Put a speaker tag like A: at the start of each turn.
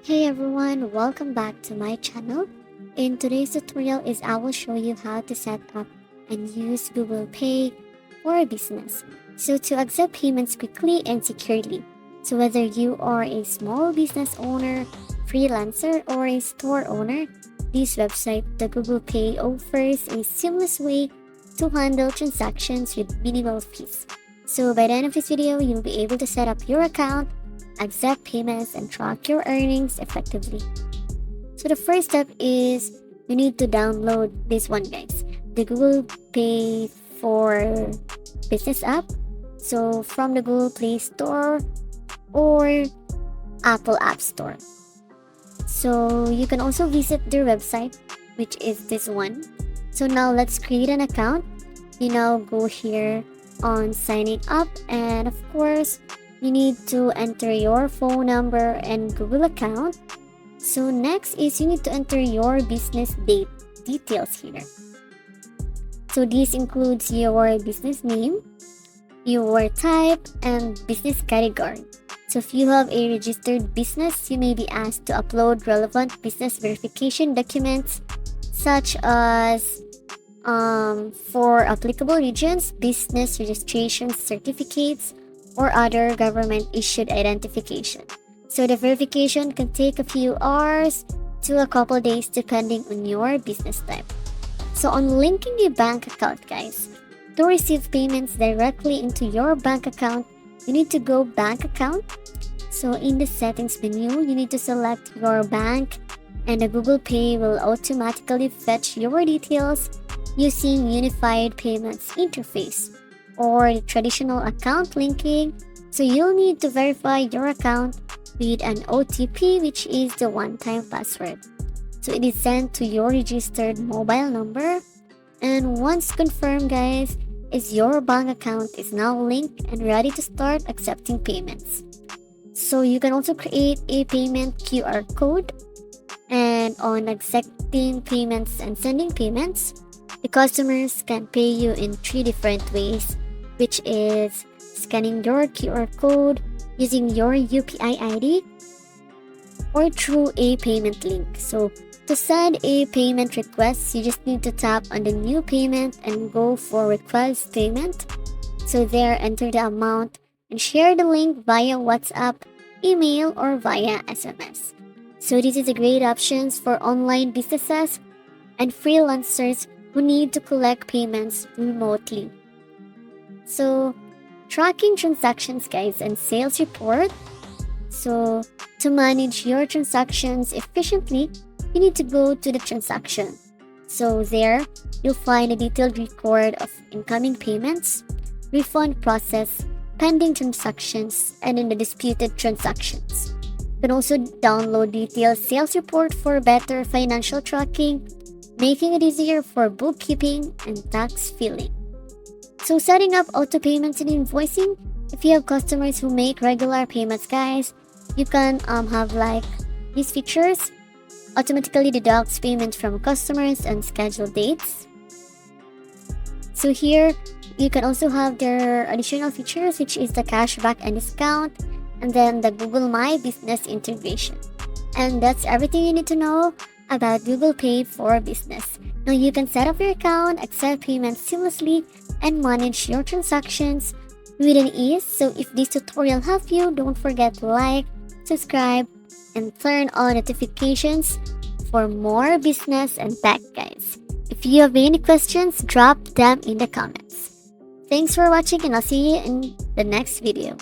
A: Hey everyone, welcome back to my channel. In today's tutorial I will show you how to set up and use Google Pay for a business. So to accept payments quickly and securely. So whether you are a small business owner, freelancer, or a store owner, this website, the Google Pay, offers a seamless way to handle transactions with minimal fees. So by the end of this video, you'll be able to set up your account, accept payments, and track your earnings effectively. So the first step is you need to download this one, guys, the Google Pay for Business app. So from the Google Play Store or Apple App Store. So you can also visit their website, which is this one. So now let's create an account. You now go here on signing up, and of course you need to enter your phone number and Google account. So next is you need to enter your business details here. So this includes your business name, your type, and business category. So if you have a registered business, you may be asked to upload relevant business verification documents such as for applicable regions, business registration certificates, or other government-issued identification. So the verification can take a few hours to a couple days depending on your business type. So on linking a bank account, guys, to receive payments directly into your bank account, you need to go bank account. So in the settings menu, you need to select your bank, and the Google Pay will automatically fetch your details using Unified Payments interface or the traditional account linking. So you'll need to verify your account with an OTP, which is the one-time password. So it is sent to your registered mobile number, and once confirmed, guys, is your bank account is now linked and ready to start accepting payments. So you can also create a payment QR code, and on accepting payments and sending payments, the customers can pay you in 3 different ways, which is scanning your QR code, using your UPI ID, or through a payment link. So to send a payment request, you just need to tap on the new payment and go for request payment. So there, enter the amount and share the link via WhatsApp, email, or via SMS. So this is a great option for online businesses and freelancers who need to collect payments remotely. So tracking transactions, guys, and sales report. So to manage your transactions efficiently, you need to go to the transaction. So there, you'll find a detailed record of incoming payments, refund process, pending transactions, and in the disputed transactions. You can also download detailed sales report for better financial tracking, making it easier for bookkeeping and tax filing. So setting up auto payments and invoicing. If you have customers who make regular payments, guys, you can have like these features. Automatically deducts payments from customers and schedule dates. So here you can also have their additional features, which is the cashback and discount, and then the Google My Business integration. And that's everything you need to know about Google Pay for Business. Now you can set up your account, accept payments seamlessly, and manage your transactions with an ease. So if this tutorial helped you, don't forget to like, subscribe, and turn on notifications for more business and tech, guys. If you have any questions, drop them in the comments. Thanks for watching, and I'll see you in the next video.